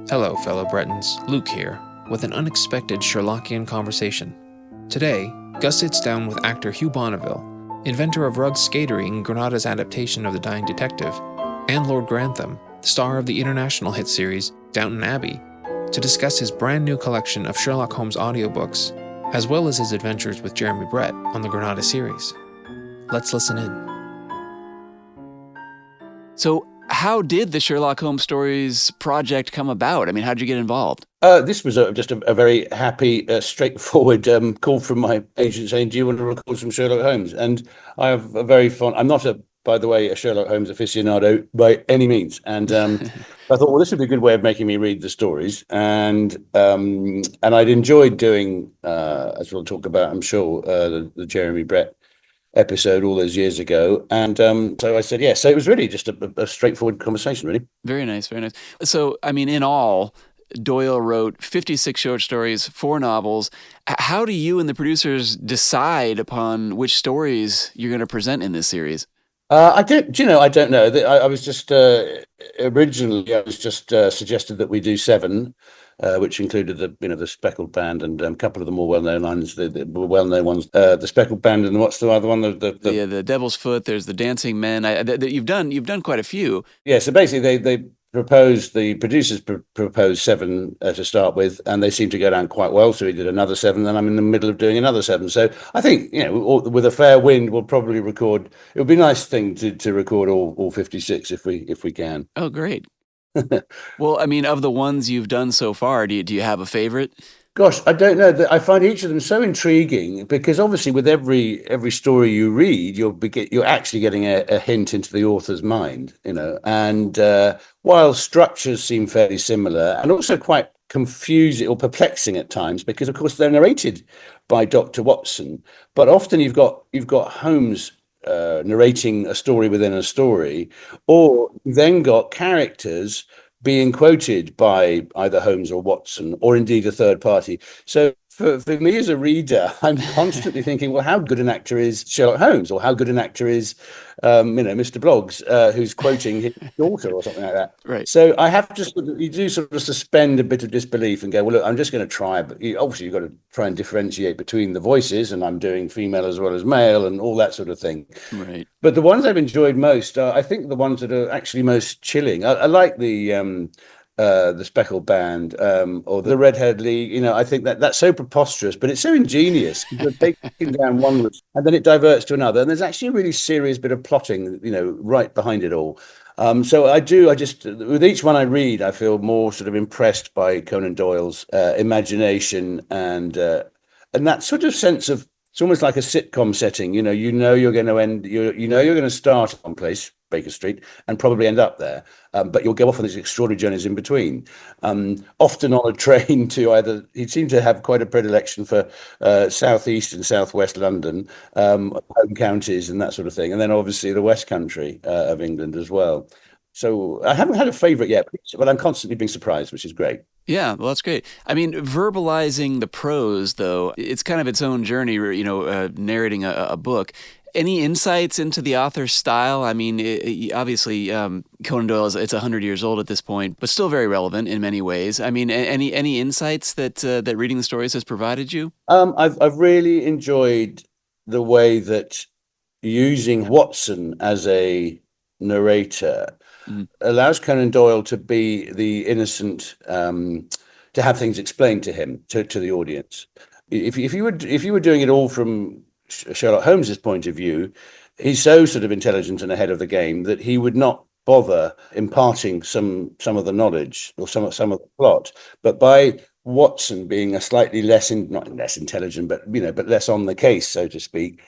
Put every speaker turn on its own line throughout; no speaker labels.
Hello, fellow Bretons. Luke here, with an unexpected Sherlockian conversation. Today, Gus sits down with actor Hugh Bonneville, inventor of Rugg's Skatery and Granada's adaptation of The Dying Detective, and Lord Grantham, star of the international hit series Downton Abbey, to discuss his brand new collection of Sherlock Holmes audiobooks, as well as his adventures with Jeremy Brett on the Granada series. Let's listen in.
So, how did the Sherlock Holmes Stories project come about? I mean, how did you get involved?
This was just a very happy, straightforward call from my agent saying, "Do you want to record some Sherlock Holmes?" And I have a very fond. I'm not by the way, a Sherlock Holmes aficionado by any means. And I thought, well, this would be a good way of making me read the stories. And I'd enjoyed doing, as we'll talk about, I'm sure, the Jeremy Brett episode all those years ago. And so I said, yes. So it was really just a straightforward conversation, really.
Very nice, very nice. So, I mean, in all, Doyle wrote 56 short stories, 4 novels. How do you and the producers decide upon which stories you're going to present in this series?
I don't know. I was just originally suggested that we do 7, which included the Speckled Band and a couple of the more well-known lines, the well-known ones, the Speckled Band and what's the other one?
The Devil's Foot. There's the Dancing Men. You've done quite a few.
Yeah. So basically, the producers proposed 7 to start with, and they seemed to go down quite well. So we did another 7, then I'm in the middle of doing another 7. So I think, with a fair wind, we'll probably record. It would be a nice thing to record all 56 if we can.
Oh, great. Well, I mean, of the ones you've done so far, do you have a favorite?
Gosh, I don't know. I find each of them so intriguing because obviously with every story you read, you're actually getting a hint into the author's mind, And while structures seem fairly similar and also quite confusing or perplexing at times, because of course they're narrated by Dr. Watson, but often you've got Holmes narrating a story within a story, or you've then got characters being quoted by either Holmes or Watson, or indeed a third party. So for me as a reader, I'm constantly thinking, well, how good an actor is Sherlock Holmes, or how good an actor is, Mr. Bloggs, who's quoting his daughter or something like that.
Right.
So I have to you do sort of suspend a bit of disbelief and go, well, look, I'm just going to try. But obviously, you've got to try and differentiate between the voices, and I'm doing female as well as male, and all that sort of thing.
Right.
But the ones I've enjoyed most are, I think, the ones that are actually most chilling. I like the Speckled Band, or the Red-Haired League. I think that's so preposterous, but it's so ingenious. You're taking down one route and then it diverts to another, and there's actually a really serious bit of plotting, right behind it all. So I just with each one I read, I feel more sort of impressed by Conan Doyle's imagination and that sort of sense of, it's almost like a sitcom setting. You're going to start at one place, Baker Street, and probably end up there. But you'll go off on these extraordinary journeys in between, often on a train to either. He seemed to have quite a predilection for southeast and southwest London, home counties and that sort of thing, and then obviously the West Country of England as well. So I haven't had a favourite yet, but I'm constantly being surprised, which is great.
Yeah, well, that's great. I mean, verbalizing the prose, though, it's kind of its own journey, narrating a book. Any insights into the author's style? I mean, obviously, Conan Doyle it's 100 years old at this point, but still very relevant in many ways. I mean, any insights that reading the stories has provided you?
I've really enjoyed the way that using Watson as a narrator allows Conan Doyle to be the innocent, to have things explained to him, to the audience. If you were doing it all from Sherlock Holmes's point of view, he's so sort of intelligent and ahead of the game that he would not bother imparting some of the knowledge or some of the plot. But by Watson being a slightly not less intelligent, but less on the case, so to speak,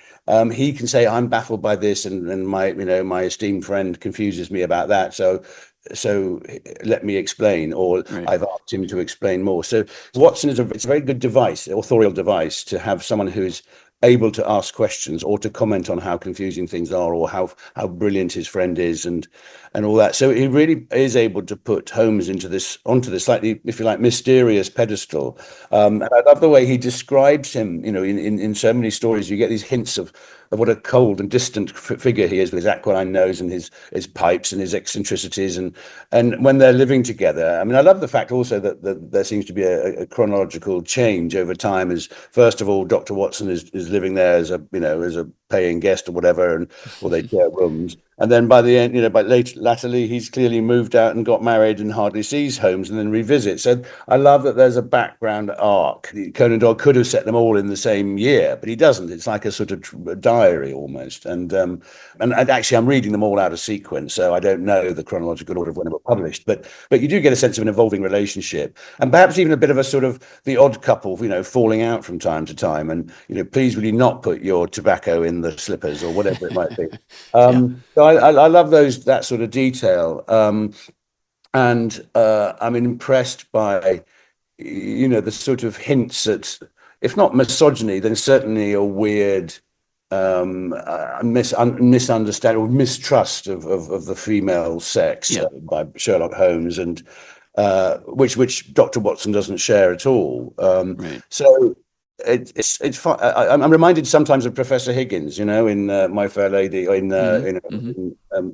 he can say, "I'm baffled by this, and my esteemed friend confuses me about that. So let me explain," or right. I've asked him to explain more. So Watson it's a very good device, authorial device, to have someone who's able to ask questions or to comment on how confusing things are, or how brilliant his friend is, and all that. So he really is able to put Holmes onto this slightly, if you like, mysterious pedestal. And I love the way he describes him. In so many stories, you get these hints of what a cold and distant figure he is, with his aquiline nose and his pipes and his eccentricities, and when they're living together. I mean, I love the fact also that there seems to be a chronological change over time. As first of all, Dr. Watson is living there as a paying guest or whatever, or they share rooms. And then by the end, latterly, he's clearly moved out and got married and hardly sees Holmes, and then revisits. So I love that there's a background arc. Conan Doyle could have set them all in the same year, but he doesn't. It's like a sort of diary almost. And actually, I'm reading them all out of sequence, so I don't know the chronological order of when they were published. But you do get a sense of an evolving relationship, and perhaps even a bit of a sort of the odd couple, falling out from time to time. And please, will you not put your tobacco in the slippers or whatever it might be. So I love that sort of detail, and I'm impressed by the sort of hints at, if not misogyny, then certainly a weird misunderstanding or mistrust of the female sex by Sherlock Holmes, and which Dr. Watson doesn't share at all.
Right.
So it's fun. I'm reminded sometimes of Professor Higgins, in My Fair Lady, or in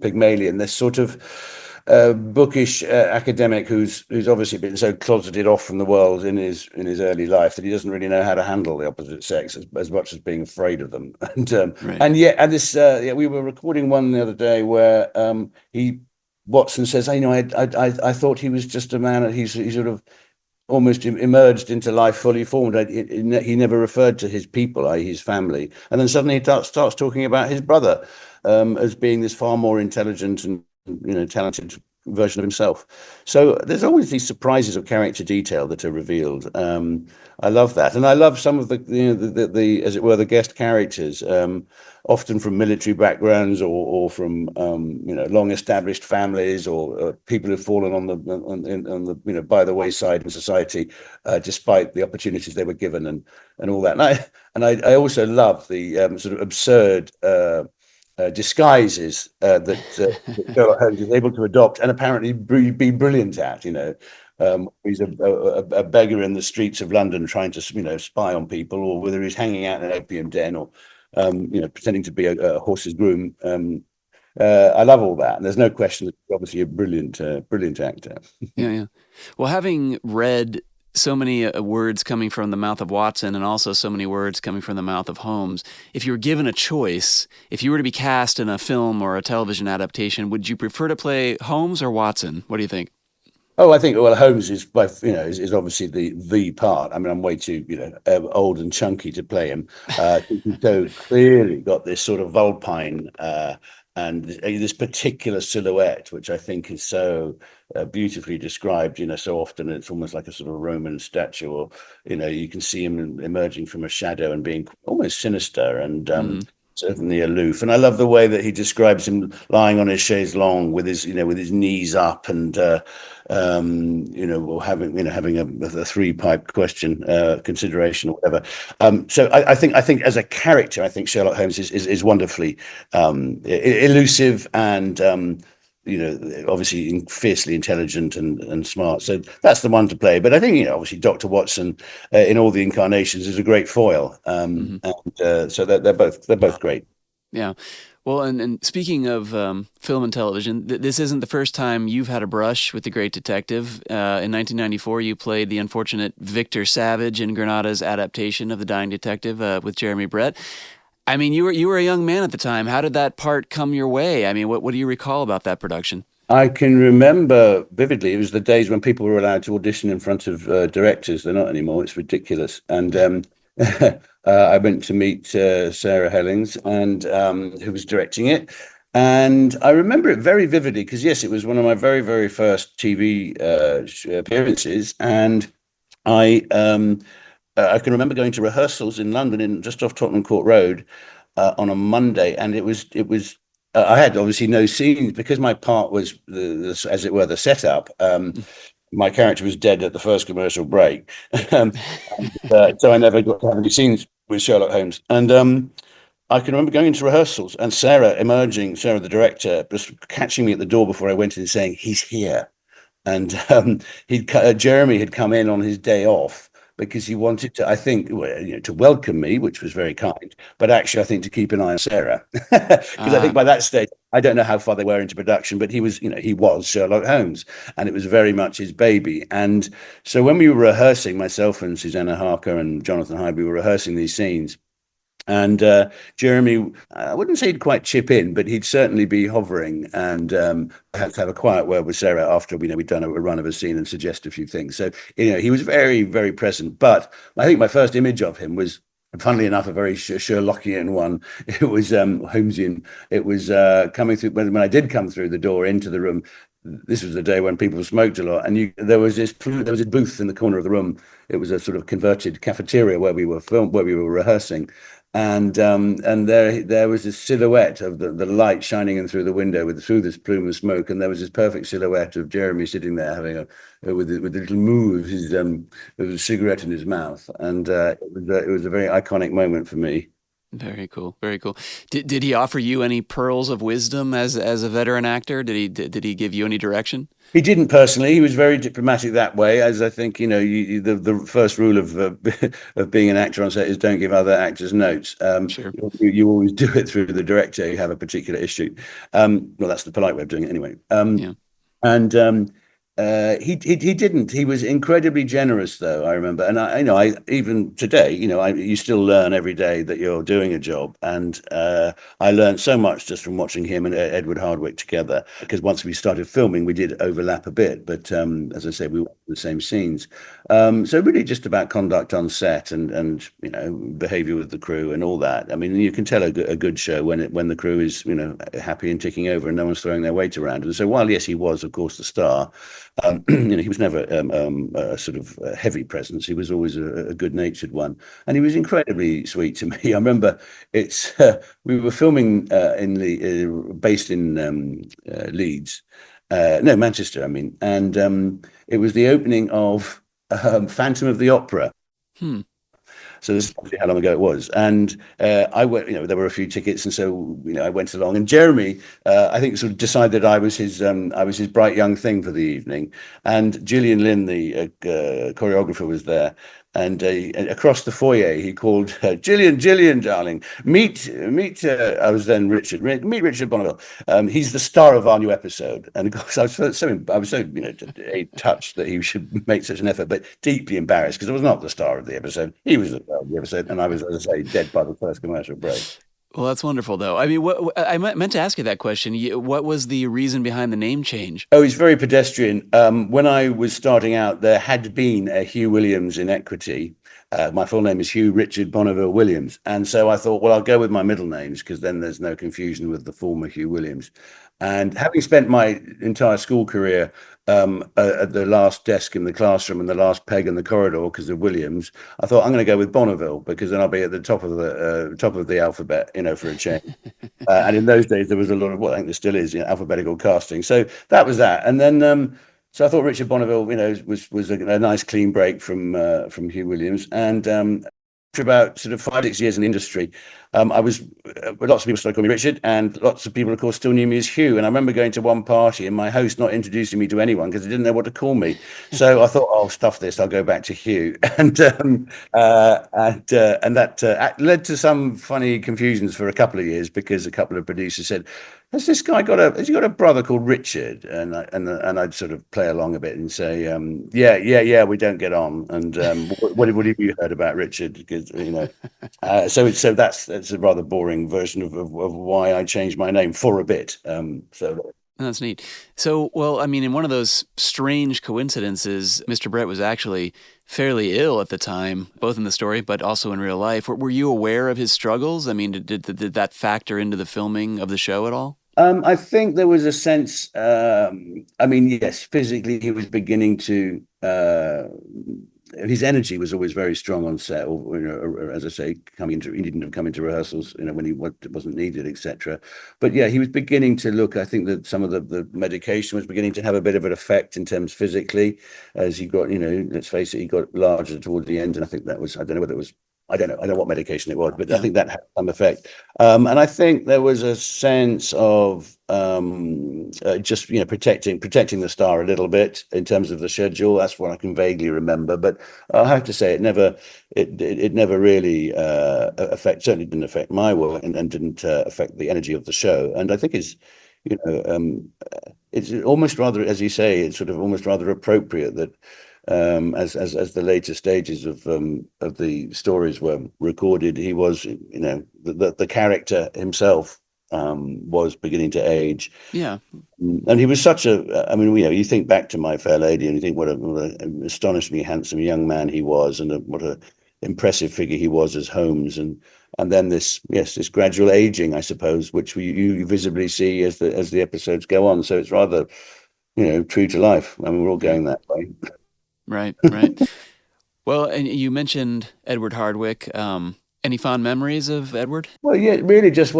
Pygmalion. This sort of bookish academic who's obviously been so closeted off from the world in his early life that he doesn't really know how to handle the opposite sex as much as being afraid of them. We were recording one the other day where Watson says, I thought he was just a man. He sort of almost emerged into life fully formed. He never referred to his people, i.e. his family. And then suddenly he starts talking about his brother as being this far more intelligent and talented version of himself. So there's always these surprises of character detail that are revealed. I love that. And I love some of the as it were, the guest characters, often from military backgrounds or from long established families, or people who've fallen on the by the wayside in society, despite the opportunities they were given, and all that. And I also love the sort of absurd disguises that Sherlock Holmes is able to adopt and apparently be brilliant at. He's a beggar in the streets of London trying to spy on people, or whether he's hanging out in an opium den, or pretending to be a horse's groom. I love all that, and there's no question that he's obviously a brilliant actor.
Yeah. Well, having read so many words coming from the mouth of Watson, and also so many words coming from the mouth of Holmes, if you were given a choice, if you were to be cast in a film or a television adaptation, would you prefer to play Holmes or Watson? What do you think?
Oh, I think Holmes is is obviously the part. I mean, I'm way too old and chunky to play him. He's so clearly got this sort of vulpine and this particular silhouette, which I think is so beautifully described. So often it's almost like a sort of Roman statue, or you can see him emerging from a shadow and being almost sinister and certainly aloof. And I love the way that he describes him lying on his chaise longue with his knees up, and or having a three-pipe question consideration or whatever. So I think as a character, I think Sherlock Holmes is wonderfully elusive and obviously fiercely intelligent and smart. So that's the one to play. But I think obviously Dr. Watson in all the incarnations is a great foil. And so they're both great.
Yeah. Well, and speaking of film and television, this isn't the first time you've had a brush with the great detective. In 1994, you played the unfortunate Victor Savage in Granada's adaptation of The Dying Detective with Jeremy Brett. I mean, you were a young man at the time. How did that part come your way? I mean, what do you recall about that production?
I can remember vividly. It was the days when people were allowed to audition in front of directors. They're not anymore. It's ridiculous. And I went to meet Sarah Helings, and who was directing it. And I remember it very vividly because, yes, it was one of my very, very first TV appearances. And I can remember going to rehearsals in London, just off Tottenham Court Road, on a Monday, and it was. I had obviously no scenes because my part was as it were, the setup. My character was dead at the first commercial break, so I never got to have any scenes. with Sherlock Holmes. And I can remember going into rehearsals and Sarah the director, just catching me at the door before I went in and saying, "He's here." And Jeremy had come in on his day off because he wanted to, I think, to welcome me, which was very kind, but actually, I think to keep an eye on Sarah, because I think
Ah,
by that stage, I don't know how far they were into production, but he was Sherlock Holmes, and it was very much his baby. And so when we were rehearsing, myself and Susanna Harker and Jonathan Hyde, we were rehearsing these scenes. And Jeremy, I wouldn't say he'd quite chip in, but he'd certainly be hovering and perhaps have a quiet word with Sarah after we'd done a run of a scene and suggest a few things. So he was very, very present. But I think my first image of him was, funnily enough, a very Sherlockian one. It was Holmesian. It was coming through when I did come through the door into the room. This was the day when people smoked a lot, and there was a booth in the corner of the room. It was a sort of converted cafeteria where we were rehearsing, and there was this silhouette of the light shining in through the window through this plume of smoke, and there was this perfect silhouette of Jeremy sitting there having with a little move of his cigarette in his mouth, and it was a very iconic moment for me.
very cool. Very cool. Did he offer you any pearls of wisdom as a veteran actor? Did he give you any direction?
He didn't personally. He was very diplomatic that way, as I think the first rule of of being an actor on set is don't give other actors notes.
Sure.
You always do it through the director. You have a particular issue. Well, that's the polite way of doing it anyway.
Yeah.
And he didn't. He was incredibly generous, though. I remember, and I even today, you still learn every day that you're doing a job, and I learned so much just from watching him and Edward Hardwick together. Because once we started filming, we did overlap a bit, but as I say, we were in the same scenes. So really, just about conduct on set and behaviour with the crew and all that. I mean, you can tell a good show when the crew is happy and ticking over and no one's throwing their weight around. And so while yes, he was of course the star. He was never a sort of heavy presence. He was always a good-natured one, and he was incredibly sweet to me. I remember we were filming based in Leeds, no Manchester, I mean, and it was the opening of Phantom of the Opera.
Hmm.
So this is how long ago it was, and I went. There were a few tickets, and so I went along. And Jeremy, I think, sort of decided I was his bright young thing for the evening. And Gillian Lynn, the choreographer, was there. And across the foyer, he called Gillian, darling, meet. I was then Richard. Meet Richard Bonneville. He's the star of our new episode. And of course, I was so touched that he should make such an effort, but deeply embarrassed because I was not the star of the episode. He was the star of the episode, and I was, as I say, dead by the first commercial break.
Well, that's wonderful, though. I mean, I meant to ask you that question. What was the reason behind the name change?
Oh, it's very pedestrian. When I was starting out, there had been a Hugh Williams in equity. My full name is Hugh Richard Bonneville Williams. And so I thought, well, I'll go with my middle names because then there's no confusion with the former Hugh Williams. And having spent my entire school career at the last desk in the classroom and the last peg in the corridor because of Williams, I thought I'm going to go with Bonneville because then I'll be at the top of the alphabet, for a change. And in those days, there was a lot of, well, I think there still is, alphabetical casting. So that was that. And then, so I thought Richard Bonneville, was a nice clean break from Hugh Williams. And after about sort of 5-6 years in the industry, lots of people started calling me Richard, and lots of people, of course, still knew me as Hugh. And I remember going to one party and my host not introducing me to anyone because he didn't know what to call me. So I thought, oh, stuff this, I'll go back to Hugh. And that led to some funny confusions for a couple of years because a couple of producers said, has this guy has he got a brother called Richard? And I'd sort of play along a bit and say, yeah, we don't get on. And what have you heard about Richard? Because so that's a rather boring version of why I changed my name for a bit.
That's neat. So, well, I mean, in one of those strange coincidences, Mr. Brett was actually fairly ill at the time, both in the story, but also in real life. Were you aware of his struggles? I mean, did that factor into the filming of the show at all?
I think there was a sense, yes, physically he was beginning to, his energy was always very strong on set, or as I say, he didn't have come into rehearsals, when he wasn't needed, etc. But yeah, he was beginning to look, I think that some of the medication was beginning to have a bit of an effect in terms physically, as he got, let's face it, he got larger towards the end. And I think that was, I don't know whether it was I don't know. I don't know what medication it was, but I
Yeah.
think that had some effect. And I think there was a sense of just protecting the star a little bit in terms of the schedule. That's what I can vaguely remember. But I have to say, it never really certainly didn't affect my work, and didn't affect the energy of the show. And I think you know, um, it's almost rather, as you say, it's sort of almost rather appropriate that as the later stages of the stories were recorded, he was, the character himself was beginning to age.
Yeah.
And he was such I mean, you think back to My Fair Lady and you think what an astonishingly handsome young man he was, and what a impressive figure he was as Holmes, and then this gradual aging, I suppose, which you visibly see as the episodes go on. So it's rather, true to life. I mean, we're all
Yeah.
going that way.
Right. Right. Well, and you mentioned Edward Hardwick. Any fond memories of Edward?
Well, yeah, really, just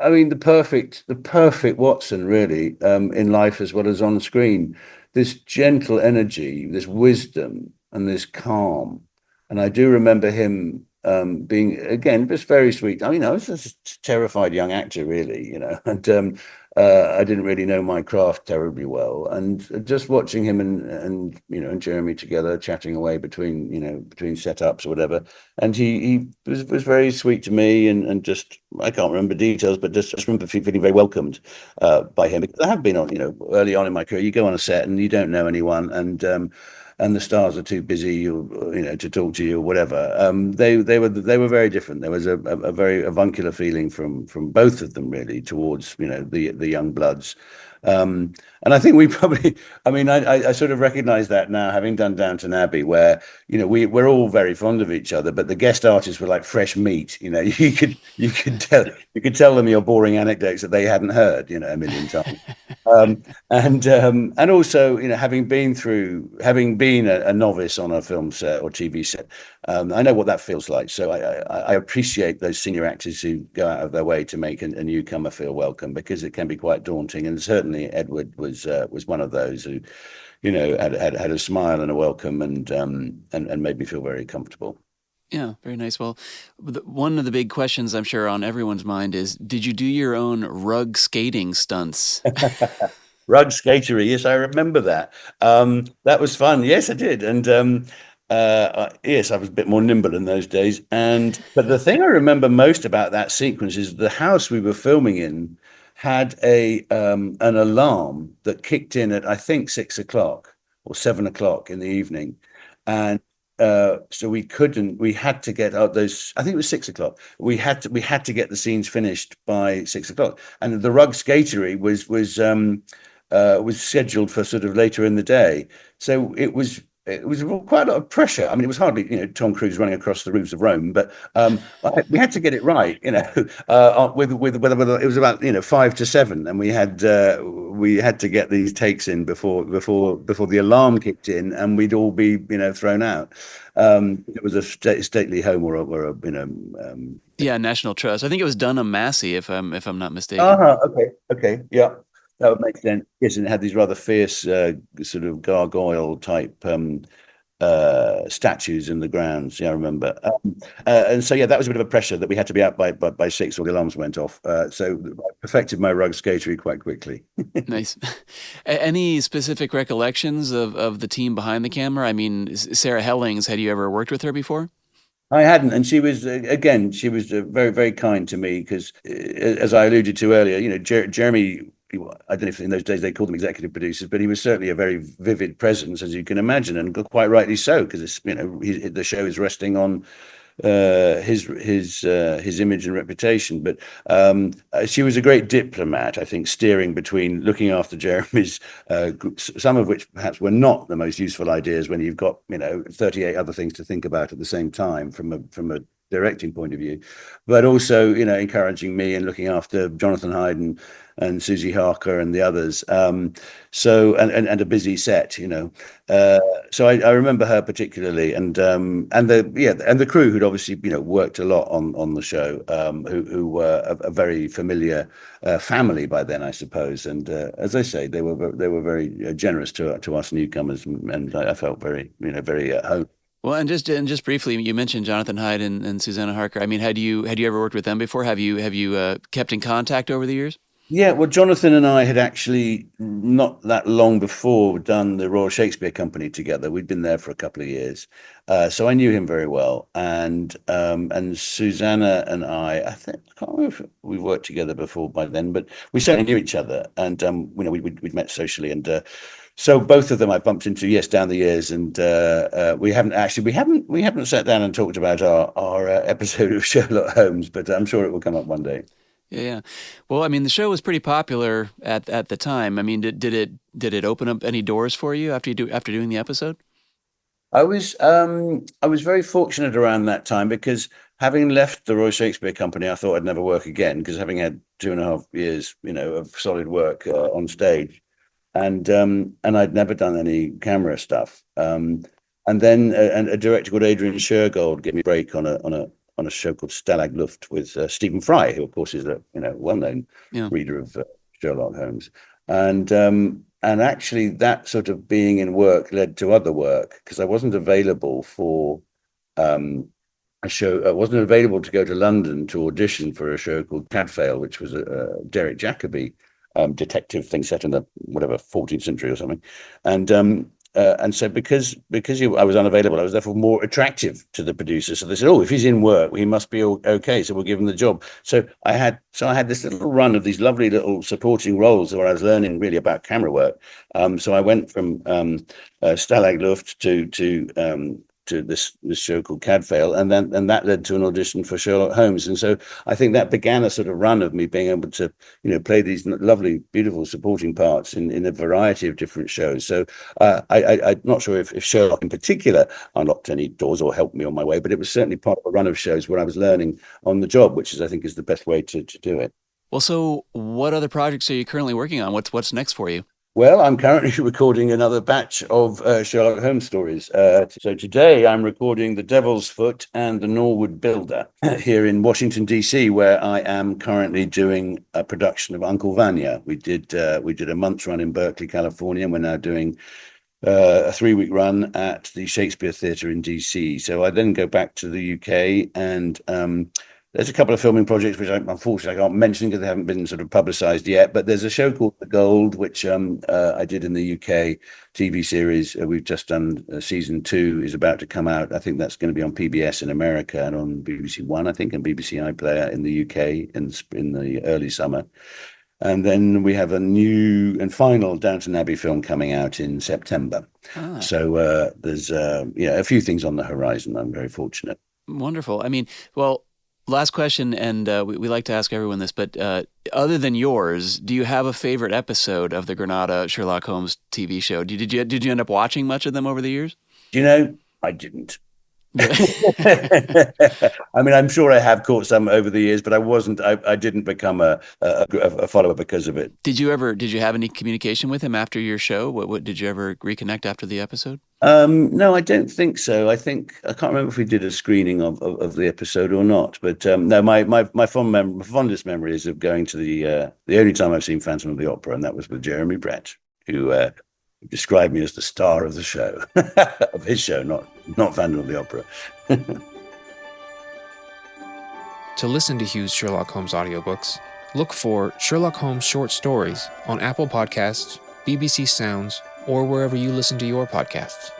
I mean, the perfect Watson, really, in life as well as on screen. This gentle energy, this wisdom, and this calm. And I do remember him being, again, just very sweet. I mean, I was just a terrified young actor, really, and I didn't really know my craft terribly well. And just watching him and Jeremy together chatting away between setups or whatever. And he was very sweet to me, and just, I can't remember details, but just remember feeling very welcomed by him, because I have been on, early on in my career, you go on a set and you don't know anyone, and the stars are too busy, to talk to you or whatever. They were very different. There was a very avuncular feeling from both of them, really, towards the young bloods. And I think we probably, I mean, I sort of recognize that now, having done Downton Abbey, where we're all very fond of each other, but the guest artists were like fresh meat. You could tell them your boring anecdotes that they hadn't heard a million times. And also, having been a novice on a film set or TV set, I know what that feels like. So I appreciate those senior actors who go out of their way to make a newcomer feel welcome, because it can be quite daunting. And certainly Edward was one of those who, had a smile and a welcome, and made me feel very comfortable.
Yeah, very nice. Well, one of the big questions I'm sure on everyone's mind is, did you do your own rug skating stunts?
Rug Skatery, yes, I remember that. That was fun. Yes, I did, and yes, I was a bit more nimble in those days. But the thing I remember most about that sequence is the house we were filming in had an alarm that kicked in at, I think, 6 o'clock or 7 o'clock in the evening, and so we had to get out those, I think it was 6 o'clock. We had to get the scenes finished by 6 o'clock, and the rug skatery was scheduled for sort of later in the day. So it was quite a lot of pressure. I mean, it was hardly, Tom Cruise running across the roofs of Rome, but we had to get it right, with it was about 5 to 7, and we had to get these takes in before the alarm kicked in, and we'd all be thrown out. It was a stately home, or a
Yeah, National Trust. I think it was Dunham Massey, if I'm not mistaken.
okay, yeah. That would make sense. Yes, and it had these rather fierce, sort of gargoyle type statues in the grounds. Yeah, I remember. And so, yeah, that was a bit of a pressure that we had to be out by 6, or the alarms went off. So I perfected my rug skatery quite quickly.
Nice. Any specific recollections of the team behind the camera? I mean, Sarah Helings, had you ever worked with her before?
I hadn't, and she was again. She was very, very kind to me, because, as I alluded to earlier, Jeremy. I don't know if in those days they called them executive producers, but he was certainly a very vivid presence, as you can imagine, and quite rightly so, because the show is resting on his image and reputation. But she was a great diplomat, I think, steering between looking after Jeremy's, some of which perhaps were not the most useful ideas when you've got 38 other things to think about at the same time from a directing point of view, but also encouraging me and looking after Jonathan Hyde and Susie Harker and the others. So and a busy set, so I remember her particularly, and the crew who'd obviously worked a lot on the show, who were a very familiar family by then, I suppose. And as I say, they were very generous to us newcomers, and I felt very very at home.
Well, and just briefly, you mentioned Jonathan Hyde and Susanna Harker. I mean, had you ever worked with them before? Have you kept in contact over the years?
Yeah, well, Jonathan and I had actually not that long before done the Royal Shakespeare Company together. We'd been there for a couple of years, so I knew him very well. And Susanna and I think I can't remember if we worked together before by then, but we certainly knew each other. And we'd met socially, and so both of them I bumped into, yes, down the years, and we haven't sat down and talked about our episode of Sherlock Holmes, but I'm sure it will come up one day.
Yeah. Well, I mean, the show was pretty popular at the time. I mean, did it open up any doors for you after doing the episode?
I was very fortunate around that time because having left the Royal Shakespeare Company, I thought I'd never work again because having had 2.5 years, of solid work on stage, and I'd never done any camera stuff. And then a director called Adrian Shergold gave me a break on a show called Stalag Luft with Stephen Fry, who of course is a well-known reader of Sherlock Holmes, and actually that sort of being in work led to other work because I wasn't available for a show. I wasn't available to go to London to audition for a show called Cadfael, which was a Derek Jacobi detective thing set in the 14th century or something, and so because I was unavailable, I was therefore more attractive to the producer. So they said, "Oh, if he's in work, he must be okay. So we'll give him the job." So I had this little run of these lovely little supporting roles where I was learning really about camera work. So I went from Stalag Luft to this show called Cadfael, and that led to an audition for Sherlock Holmes. And so I think that began a sort of run of me being able to, play these lovely, beautiful supporting parts in a variety of different shows. So I'm not sure if Sherlock in particular unlocked any doors or helped me on my way, but it was certainly part of a run of shows where I was learning on the job, which I think is the best way to do it.
Well, so what other projects are you currently working on? What's next for you?
Well, I'm currently recording another batch of Sherlock Holmes stories. So today I'm recording The Devil's Foot and The Norwood Builder here in Washington, D.C., where I am currently doing a production of Uncle Vanya. We did a month's run in Berkeley, California, and we're now doing a 3-week run at the Shakespeare Theatre in D.C. So I then go back to the UK and there's a couple of filming projects which unfortunately I can't mention because they haven't been sort of publicised yet. But there's a show called The Gold, which I did in the UK TV series. We've just done season 2 is about to come out. I think that's going to be on PBS in America and on BBC One, I think, and BBC iPlayer in the UK in the early summer. And then we have a new and final Downton Abbey film coming out in September. So there's a few things on the horizon. I'm very fortunate.
Wonderful. I mean, well, last question, and we like to ask everyone this, but other than yours, do you have a favorite episode of the Granada Sherlock Holmes TV show? Did you end up watching much of them over the years?
I didn't. I mean, I'm sure I have caught some over the years, but I didn't become a follower because of it.
Did you have any communication with him after your show? What did you ever reconnect after the episode?
No, I don't think so. I can't remember if we did a screening of the episode or not. But no, my fondest memory is of going to the only time I've seen Phantom of the Opera, and that was with Jeremy Brett, who described me as the star of the show, of his show, not Phantom of the Opera.
To listen to Hugh's Sherlock Holmes audiobooks, look for Sherlock Holmes Short Stories on Apple Podcasts, BBC Sounds, or wherever you listen to your podcasts.